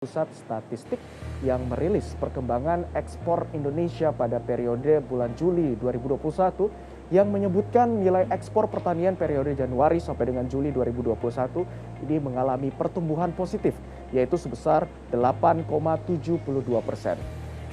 Pusat Statistik yang merilis perkembangan ekspor Indonesia pada periode bulan Juli 2021 yang menyebutkan nilai ekspor pertanian periode Januari sampai dengan Juli 2021 ini mengalami pertumbuhan positif, yaitu sebesar 8,72%.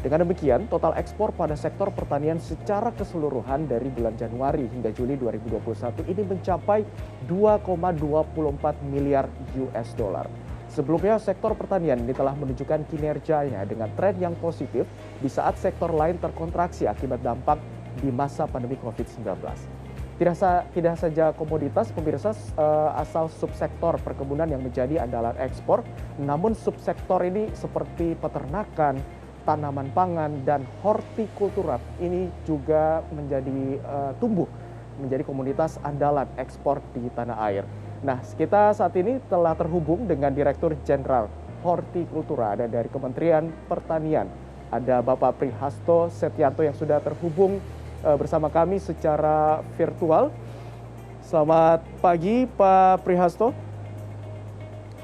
Dengan demikian, total ekspor pada sektor pertanian secara keseluruhan dari bulan Januari hingga Juli 2021 ini mencapai 2,24 miliar US dollar. Sebelumnya, sektor pertanian ini telah menunjukkan kinerjanya dengan tren yang positif di saat sektor lain terkontraksi akibat dampak di masa pandemi COVID-19. Tidak saja komoditas, pemirsa, asal subsektor perkebunan yang menjadi andalan ekspor, namun subsektor ini seperti peternakan, tanaman pangan, dan hortikultura ini juga menjadi tumbuh menjadi komoditas andalan ekspor di tanah air. Nah, kita saat ini telah terhubung dengan Direktur Jenderal Hortikultura ada dari Kementerian Pertanian. Ada Bapak Prihasto Setianto yang sudah terhubung bersama kami secara virtual. Selamat pagi, Pak Prihasto.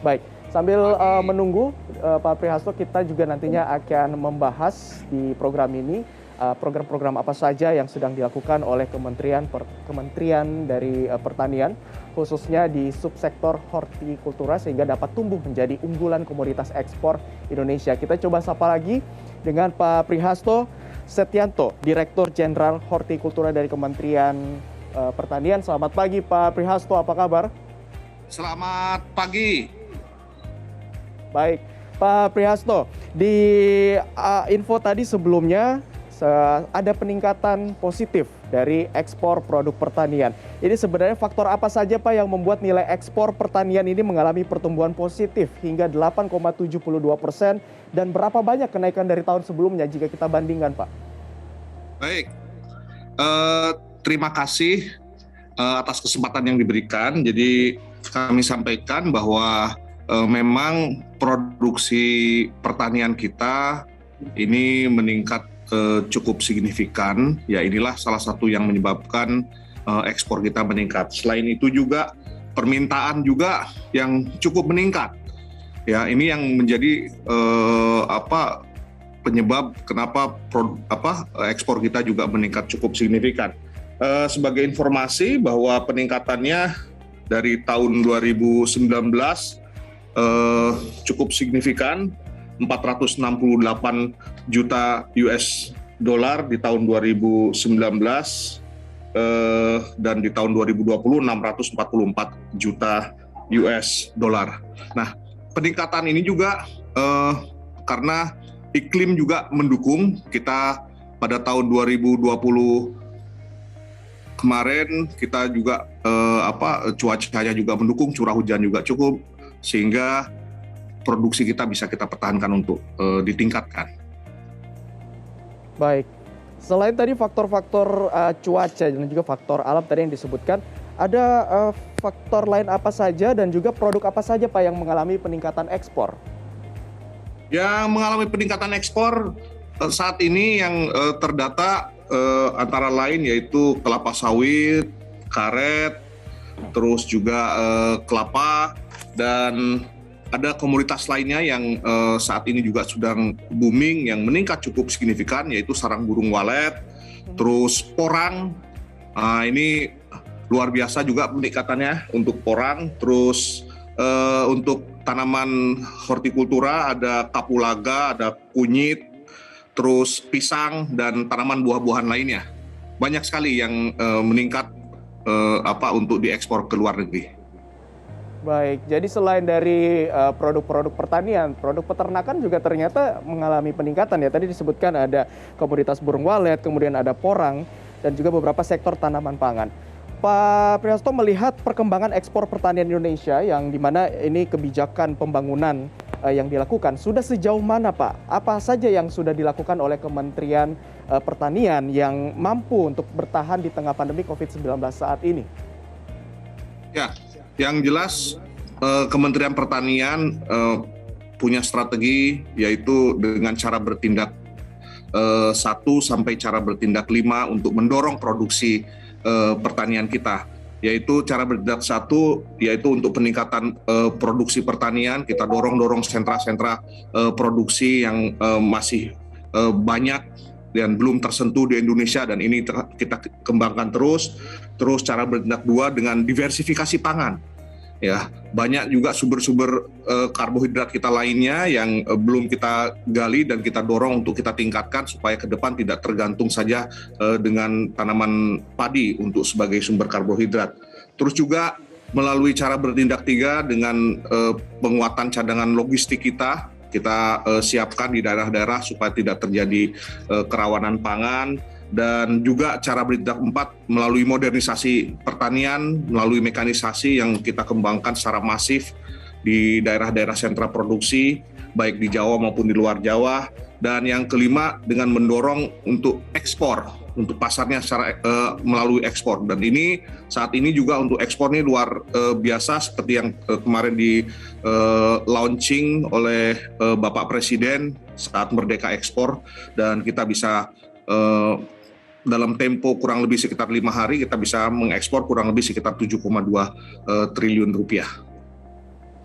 Baik, sambil menunggu Pak Prihasto, kita juga nantinya akan membahas di program ini program-program apa saja yang sedang dilakukan oleh Kementerian dari Pertanian, khususnya di subsektor hortikultura sehingga dapat tumbuh menjadi unggulan komoditas ekspor Indonesia. Kita coba sapa lagi dengan Pak Prihasto Setianto, Direktur Jenderal Hortikultura dari Kementerian Pertanian. Selamat pagi Pak Prihasto, apa kabar? Selamat pagi. Baik, Pak Prihasto, di info tadi sebelumnya ada peningkatan positif dari ekspor produk pertanian. Ini sebenarnya faktor apa saja Pak yang membuat nilai ekspor pertanian ini mengalami pertumbuhan positif hingga 8,72% dan berapa banyak kenaikan dari tahun sebelumnya jika kita bandingkan Pak? Baik, terima kasih atas kesempatan yang diberikan. Jadi kami sampaikan bahwa memang produksi pertanian kita ini meningkat cukup signifikan. Ya, inilah salah satu yang menyebabkan ekspor kita meningkat. Selain itu juga permintaan juga yang cukup meningkat. Ya, ini yang menjadi penyebab kenapa ekspor kita juga meningkat cukup signifikan. Sebagai informasi bahwa peningkatannya dari tahun 2019 cukup signifikan, 468 juta US dollar di tahun 2019 dan di tahun 2020 644 juta US dollar. Nah, peningkatan ini juga karena iklim juga mendukung. Kita pada tahun 2020 kemarin kita juga cuacanya juga mendukung, curah hujan juga cukup, sehingga produksi kita bisa kita pertahankan untuk ditingkatkan. Baik, selain tadi faktor-faktor cuaca dan juga faktor alam tadi yang disebutkan, ada faktor lain apa saja dan juga produk apa saja Pak yang mengalami peningkatan ekspor? Yang mengalami peningkatan ekspor saat ini yang terdata antara lain yaitu kelapa sawit, karet, terus juga kelapa, dan ada komoditas lainnya yang saat ini juga sedang booming, yang meningkat cukup signifikan, yaitu sarang burung walet, terus porang. Ini luar biasa juga peningkatannya untuk porang. Terus untuk tanaman hortikultura ada kapulaga, ada kunyit, terus pisang, dan tanaman buah-buahan lainnya. Banyak sekali yang meningkat untuk diekspor ke luar negeri. Baik, jadi selain dari produk-produk pertanian, produk peternakan juga ternyata mengalami peningkatan ya. Tadi disebutkan ada komoditas burung walet, kemudian ada porang, dan juga beberapa sektor tanaman pangan. Pak Prihasto melihat perkembangan ekspor pertanian Indonesia yang dimana ini kebijakan pembangunan yang dilakukan, sudah sejauh mana Pak? Apa saja yang sudah dilakukan oleh Kementerian Pertanian yang mampu untuk bertahan di tengah pandemi COVID-19 saat ini? Ya, yang jelas Kementerian Pertanian punya strategi, yaitu dengan cara bertindak 1 sampai cara bertindak 5 untuk mendorong produksi pertanian kita. yaitu cara bertindak satu, yaitu untuk peningkatan produksi pertanian. Kita dorong sentra-sentra produksi yang masih banyak dan belum tersentuh di Indonesia, dan ini kita kembangkan terus. Terus cara bertindak dua dengan diversifikasi pangan. Ya, banyak juga sumber-sumber karbohidrat kita lainnya yang belum kita gali dan kita dorong untuk kita tingkatkan supaya ke depan tidak tergantung saja dengan tanaman padi untuk sebagai sumber karbohidrat. Terus juga melalui cara bertindak tiga dengan penguatan cadangan logistik kita siapkan di daerah-daerah supaya tidak terjadi kerawanan pangan. Dan juga cara bertindak empat melalui modernisasi pertanian, melalui mekanisasi yang kita kembangkan secara masif di daerah-daerah sentra produksi, baik di Jawa maupun di luar Jawa. Dan yang kelima dengan mendorong untuk ekspor, untuk pasarnya secara melalui ekspor. Dan ini saat ini juga untuk ekspor ini luar biasa, seperti yang kemarin di launching oleh Bapak Presiden saat Merdeka Ekspor, dan kita bisa dalam tempo kurang lebih sekitar 5 hari kita bisa mengekspor kurang lebih sekitar 7,2 triliun rupiah.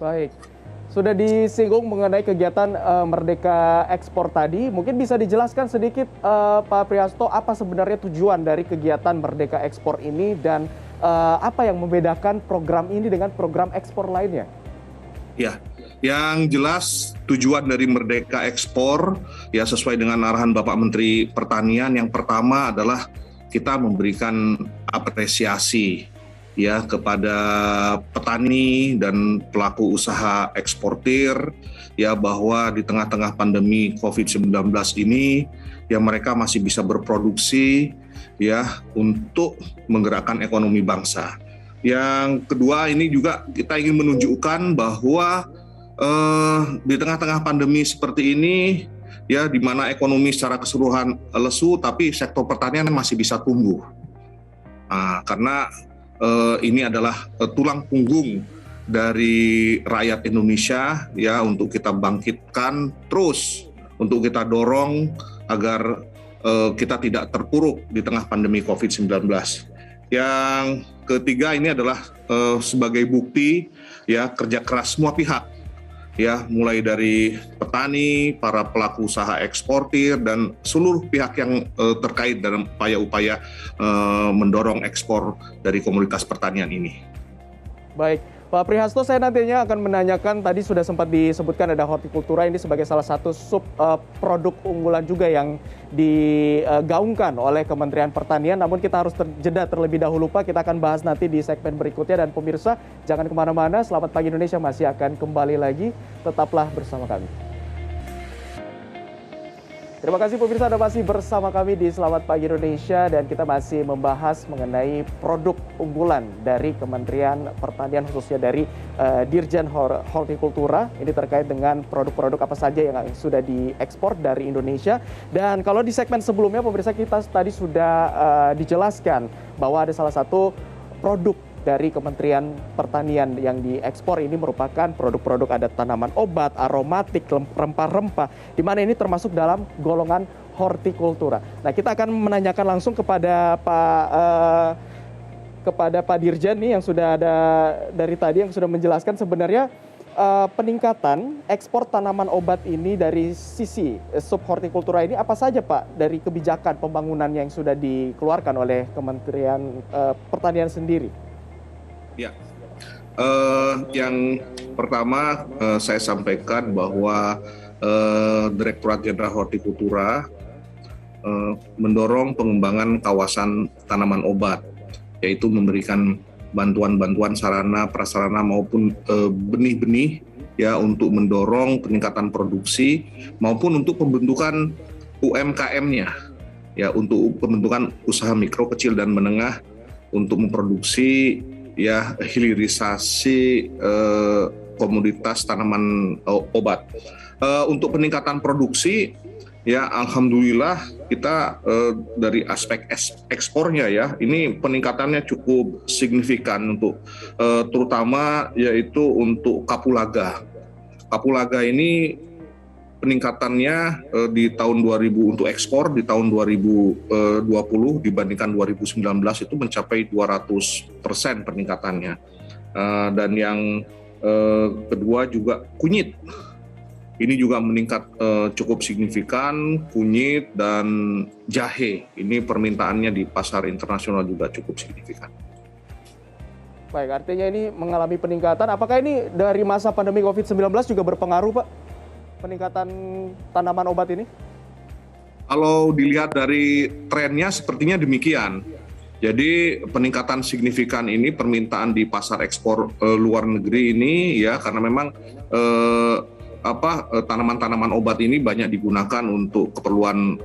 Baik, sudah disinggung mengenai kegiatan Merdeka Ekspor tadi. Mungkin bisa dijelaskan sedikit Pak Prihasto, apa sebenarnya tujuan dari kegiatan Merdeka Ekspor ini dan apa yang membedakan program ini dengan program ekspor lainnya? Ya, yang jelas tujuan dari Merdeka Ekspor ya sesuai dengan arahan Bapak Menteri Pertanian, yang pertama adalah kita memberikan apresiasi ya kepada petani dan pelaku usaha eksportir ya, bahwa di tengah-tengah pandemi COVID-19 ini ya mereka masih bisa berproduksi ya untuk menggerakkan ekonomi bangsa. Yang kedua, ini juga kita ingin menunjukkan bahwa di tengah-tengah pandemi seperti ini ya, di mana ekonomi secara keseluruhan lesu, tapi sektor pertanian masih bisa tumbuh. Karena ini adalah tulang punggung dari rakyat Indonesia ya, untuk kita bangkitkan terus, untuk kita dorong agar kita tidak terpuruk di tengah pandemi COVID-19. Yang ketiga, ini adalah sebagai bukti ya kerja keras semua pihak ya, mulai dari petani, para pelaku usaha eksportir, dan seluruh pihak yang terkait dalam upaya-upaya mendorong ekspor dari komoditas pertanian ini. Baik, Pak Prihasto, saya nantinya akan menanyakan, tadi sudah sempat disebutkan ada hortikultura ini sebagai salah satu sub produk unggulan juga yang digaungkan oleh Kementerian Pertanian. Namun kita harus jeda terlebih dahulu, Pak. Kita akan bahas nanti di segmen berikutnya. Dan pemirsa, jangan kemana-mana. Selamat Pagi Indonesia masih akan kembali lagi. Tetaplah bersama kami. Terima kasih pemirsa, Anda masih bersama kami di Selamat Pagi Indonesia, dan kita masih membahas mengenai produk unggulan dari Kementerian Pertanian, khususnya dari Dirjen Hortikultura. Ini terkait dengan produk-produk apa saja yang sudah diekspor dari Indonesia. Dan kalau di segmen sebelumnya pemirsa, kita tadi sudah dijelaskan bahwa ada salah satu produk dari Kementerian Pertanian yang diekspor ini merupakan produk-produk, ada tanaman obat, aromatik, rempah-rempah, di mana ini termasuk dalam golongan hortikultura. Nah, kita akan menanyakan langsung kepada Pak Dirjen nih, yang sudah ada dari tadi, yang sudah menjelaskan sebenarnya peningkatan ekspor tanaman obat ini dari sisi sub hortikultura ini apa saja, Pak, dari kebijakan pembangunan yang sudah dikeluarkan oleh Kementerian Pertanian sendiri? Ya, yang pertama saya sampaikan bahwa Direktorat Jenderal Hortikultura mendorong pengembangan kawasan tanaman obat, yaitu memberikan bantuan-bantuan sarana, prasarana maupun benih-benih ya, untuk mendorong peningkatan produksi maupun untuk pembentukan UMKM-nya ya, untuk pembentukan usaha mikro, kecil dan menengah untuk memproduksi ya hilirisasi komoditas tanaman obat. Untuk peningkatan produksi ya, alhamdulillah kita dari aspek ekspornya ya, ini peningkatannya cukup signifikan untuk terutama yaitu untuk kapulaga. Kapulaga ini peningkatannya di tahun 2000 untuk ekspor di tahun 2020 dibandingkan 2019 itu mencapai 200% peningkatannya. Dan yang kedua juga kunyit. Ini juga meningkat cukup signifikan, kunyit dan jahe. Ini permintaannya di pasar internasional juga cukup signifikan. Baik, artinya ini mengalami peningkatan. Apakah ini dari masa pandemi COVID-19 juga berpengaruh, Pak? Peningkatan tanaman obat ini? Kalau dilihat dari trennya sepertinya demikian. Jadi peningkatan signifikan ini permintaan di pasar ekspor luar negeri ini ya karena memang tanaman-tanaman obat ini banyak digunakan untuk keperluan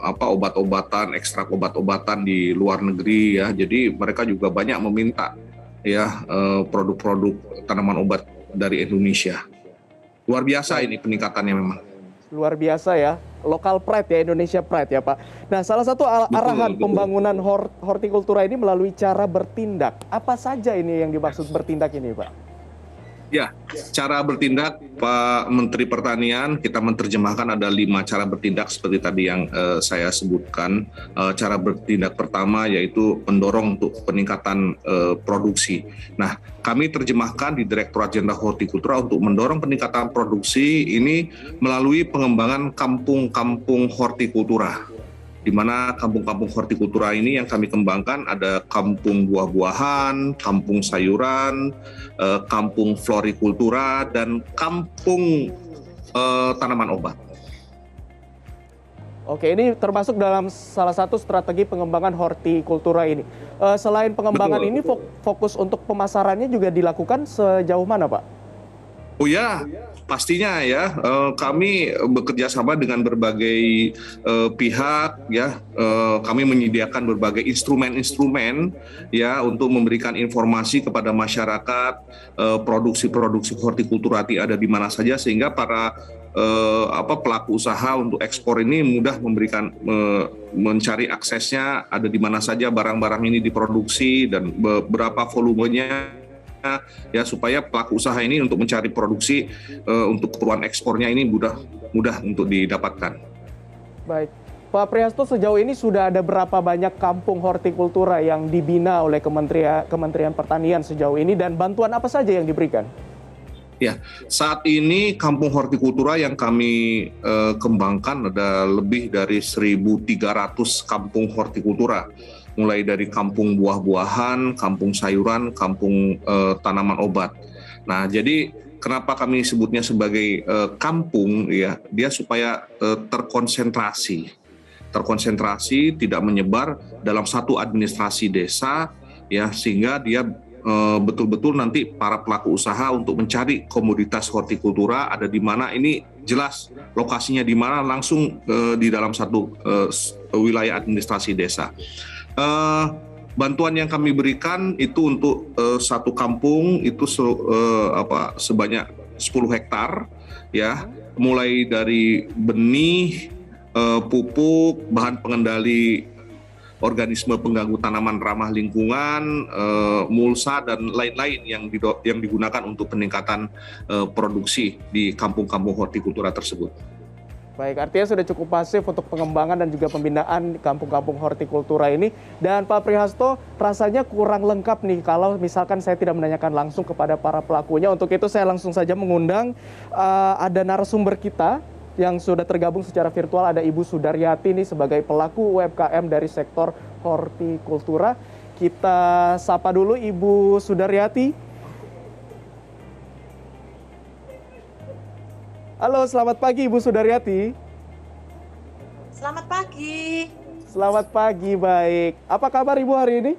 obat-obatan, ekstrak obat-obatan di luar negeri ya. Jadi mereka juga banyak meminta ya produk-produk tanaman obat dari Indonesia. Luar biasa ini peningkatannya memang. Luar biasa ya, local pride ya, Indonesia pride ya Pak. Nah, salah satu arahan pembangunan hortikultura ini melalui cara bertindak. Apa saja ini yang dimaksud bertindak ini Pak? Ya, cara bertindak Pak Menteri Pertanian, kita menerjemahkan ada 5 cara bertindak seperti tadi yang saya sebutkan. Cara bertindak pertama yaitu mendorong untuk peningkatan produksi. Nah, kami terjemahkan di Direktorat Jenderal Hortikultura untuk mendorong peningkatan produksi ini melalui pengembangan kampung-kampung hortikultura. Di mana kampung-kampung hortikultura ini yang kami kembangkan ada kampung buah-buahan, kampung sayuran, kampung florikultura, dan kampung tanaman obat. Oke, ini termasuk dalam salah satu strategi pengembangan hortikultura ini. Selain pengembangan ini, fokus untuk pemasarannya juga dilakukan sejauh mana, Pak? Oh ya, pastinya ya. Kami bekerja sama dengan berbagai pihak ya. Kami menyediakan berbagai instrumen-instrumen ya untuk memberikan informasi kepada masyarakat produksi-produksi hortikultura ada di mana saja sehingga para pelaku usaha untuk ekspor ini mudah mencari aksesnya ada di mana saja barang-barang ini diproduksi dan berapa volumenya ya supaya pelaku usaha ini untuk mencari produksi untuk keperluan ekspornya ini mudah untuk didapatkan. Baik, Pak Prihasto, sejauh ini sudah ada berapa banyak kampung hortikultura yang dibina oleh Kementerian Pertanian sejauh ini dan bantuan apa saja yang diberikan? Ya, saat ini kampung hortikultura yang kami kembangkan ada lebih dari 1.300 kampung hortikultura. Mulai dari kampung buah-buahan, kampung sayuran, kampung tanaman obat. Nah, jadi kenapa kami sebutnya sebagai kampung ya, dia supaya terkonsentrasi, tidak menyebar dalam satu administrasi desa ya, sehingga dia betul-betul nanti para pelaku usaha untuk mencari komoditas hortikultura ada di mana ini jelas lokasinya di mana langsung di dalam satu wilayah administrasi desa. Bantuan yang kami berikan itu untuk satu kampung itu sebanyak 10 hektar ya, mulai dari benih, pupuk, bahan pengendali organisme pengganggu tanaman ramah lingkungan, mulsa dan lain-lain yang digunakan untuk peningkatan produksi di kampung-kampung hortikultura tersebut. Baik, artinya sudah cukup masif untuk pengembangan dan juga pembinaan kampung-kampung hortikultura ini. Dan Pak Prihasto, rasanya kurang lengkap nih kalau misalkan saya tidak menanyakan langsung kepada para pelakunya. Untuk itu saya langsung saja mengundang ada narasumber kita yang sudah tergabung secara virtual, ada Ibu Sudaryati nih sebagai pelaku UMKM dari sektor hortikultura. Kita sapa dulu Ibu Sudaryati. Halo, selamat pagi Ibu Sudaryati. Selamat pagi. Selamat pagi, baik. Apa kabar Ibu hari ini?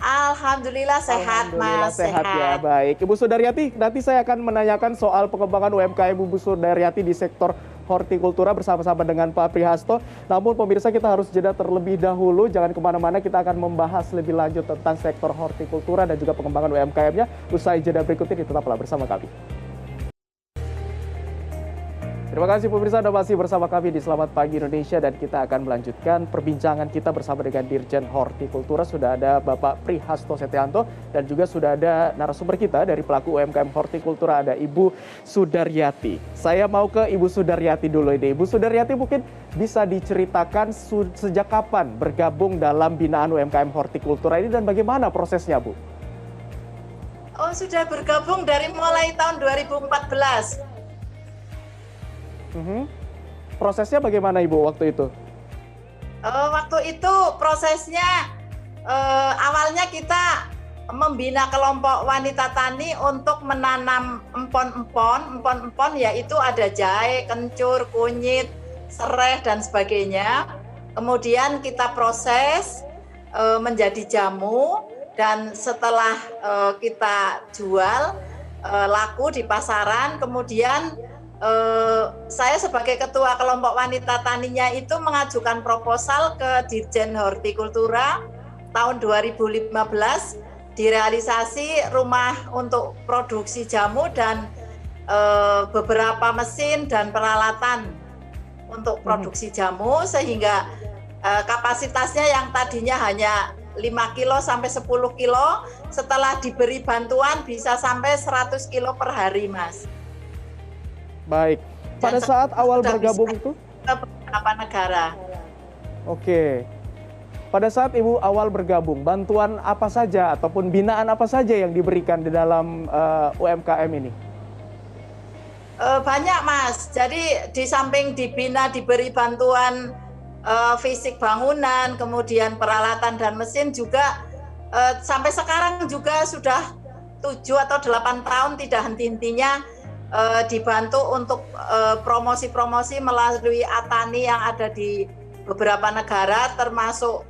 Alhamdulillah sehat, Alhamdulillah, Mas. Sehat ya, baik. Ibu Sudaryati, nanti saya akan menanyakan soal pengembangan UMKM Ibu Sudaryati di sektor hortikultura bersama-sama dengan Pak Prihasto. Namun pemirsa, kita harus jeda terlebih dahulu. Jangan kemana-mana, kita akan membahas lebih lanjut tentang sektor hortikultura dan juga pengembangan UMKM-nya. Usai jeda berikut ini, tetaplah bersama kami. Terima kasih pemirsa, Anda masih bersama kami di Selamat Pagi Indonesia dan kita akan melanjutkan perbincangan kita bersama dengan Dirjen Hortikultura. Sudah ada Bapak Prihasto Setianto dan juga sudah ada narasumber kita dari pelaku UMKM Hortikultura, ada Ibu Sudaryati. Saya mau ke Ibu Sudaryati dulu ini. Ibu Sudaryati mungkin bisa diceritakan sejak kapan bergabung dalam binaan UMKM Hortikultura ini dan bagaimana prosesnya, Bu? Oh, sudah bergabung dari mulai tahun 2014. Prosesnya bagaimana Ibu waktu itu? Waktu itu prosesnya awalnya kita membina kelompok wanita tani untuk menanam empon-empon. Empon-empon yaitu ada jahe, kencur, kunyit, sereh dan sebagainya. Kemudian kita proses menjadi jamu dan setelah kita jual laku di pasaran, kemudian saya sebagai ketua kelompok wanita taninya itu mengajukan proposal ke Dirjen Hortikultura tahun 2015, direalisasi rumah untuk produksi jamu dan beberapa mesin dan peralatan untuk produksi jamu sehingga kapasitasnya yang tadinya hanya 5 kilo sampai 10 kilo setelah diberi bantuan bisa sampai 100 kilo per hari, Mas. Baik, pada saat awal bergabung itu? Ke beberapa negara. Oke, pada saat Ibu awal bergabung, bantuan apa saja ataupun binaan apa saja yang diberikan di dalam UMKM ini? Banyak, Mas. Jadi di samping dibina diberi bantuan fisik bangunan, kemudian peralatan dan mesin juga sampai sekarang juga sudah 7 atau 8 tahun tidak henti-hentinya dibantu untuk promosi-promosi melalui Atani yang ada di beberapa negara termasuk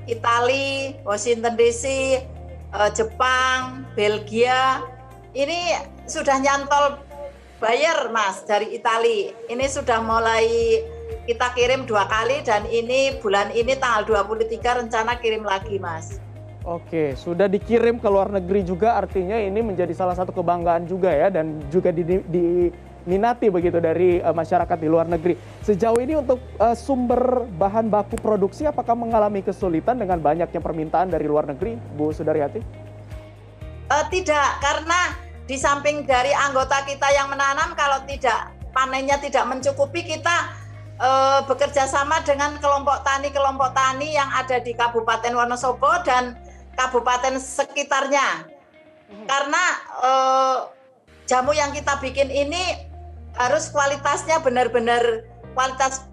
Italia, Washington DC, Jepang, Belgia. Ini sudah nyantol buyer, Mas, dari Italia. Ini sudah mulai kita kirim 2 kali dan ini bulan ini tanggal 23 rencana kirim lagi, Mas. Oke, sudah dikirim ke luar negeri juga, artinya ini menjadi salah satu kebanggaan juga ya dan juga diminati begitu dari masyarakat di luar negeri. Sejauh ini untuk sumber bahan baku produksi apakah mengalami kesulitan dengan banyaknya permintaan dari luar negeri, Bu Sudaryati? Tidak, karena di samping dari anggota kita yang menanam, kalau tidak panennya tidak mencukupi, kita bekerja sama dengan kelompok tani yang ada di Kabupaten Wonosobo dan kabupaten sekitarnya. Karena jamu yang kita bikin ini harus kualitasnya benar-benar kualitas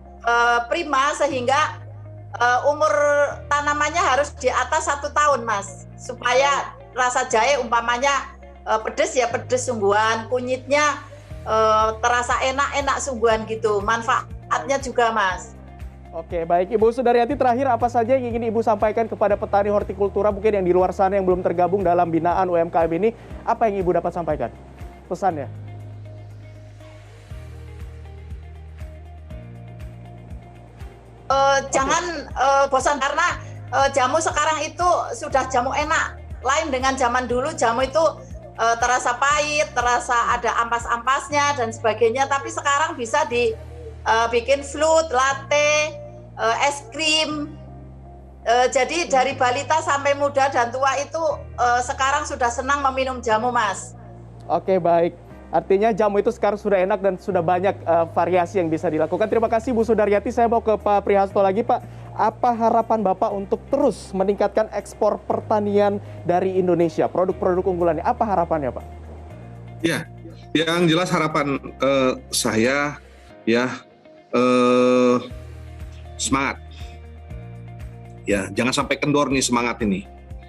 prima sehingga umur tanamannya harus di atas 1 tahun, Mas, supaya rasa jahe umpamanya pedes ya pedes sungguhan, kunyitnya terasa enak sungguhan gitu, manfaatnya juga, Mas. Oke, baik Ibu Sudaryati, terakhir apa saja yang ingin Ibu sampaikan kepada petani hortikultura mungkin yang di luar sana yang belum tergabung dalam binaan UMKM ini, apa yang Ibu dapat sampaikan pesannya? Jangan bosan karena jamu sekarang itu sudah jamu enak, lain dengan zaman dulu jamu itu terasa pahit, terasa ada ampas-ampasnya dan sebagainya, tapi sekarang bisa dibikin flute, latte, es krim. Jadi dari balita sampai muda dan tua itu sekarang sudah senang meminum jamu, Mas. Oke, baik. Artinya jamu itu sekarang sudah enak dan sudah banyak variasi yang bisa dilakukan. Terima kasih Bu Sudaryati. Saya mau ke Pak Prihasto lagi, Pak. Apa harapan Bapak untuk terus meningkatkan ekspor pertanian dari Indonesia, produk-produk unggulannya? Apa harapannya, Pak? Ya, yang jelas harapan saya ya semangat. Ya, jangan sampai kendor nih semangat ini.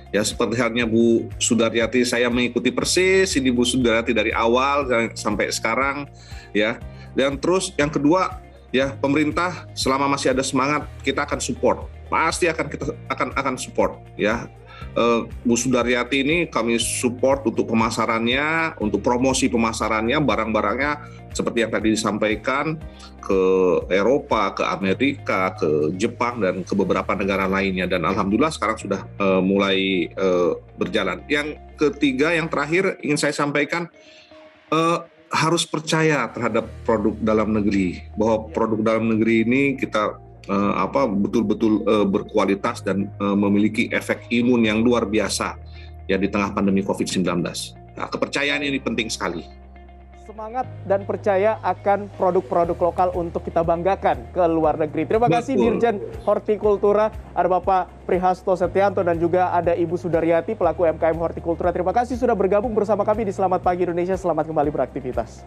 Ya, seperti halnya Bu Sudaryati, saya mengikuti persis ini Bu Sudaryati dari awal sampai sekarang, ya. Dan terus yang kedua, ya, pemerintah selama masih ada semangat kita akan support, pasti akan support, ya. Bu Sudaryati ini kami support untuk pemasarannya, untuk promosi pemasarannya, barang-barangnya seperti yang tadi disampaikan ke Eropa, ke Amerika, ke Jepang dan ke beberapa negara lainnya, dan alhamdulillah sekarang sudah mulai berjalan. Yang ketiga, yang terakhir ingin saya sampaikan, harus percaya terhadap produk dalam negeri, bahwa produk dalam negeri ini kita betul-betul berkualitas dan memiliki efek imun yang luar biasa ya di tengah pandemi COVID-19. Nah, kepercayaan ini penting sekali. Semangat dan percaya akan produk-produk lokal untuk kita banggakan ke luar negeri. Terima kasih Dirjen Hortikultura, ada Bapak Prihasto Setianto dan juga ada Ibu Sudaryati pelaku UMKM Hortikultura. Terima kasih sudah bergabung bersama kami di Selamat Pagi Indonesia. Selamat kembali beraktivitas.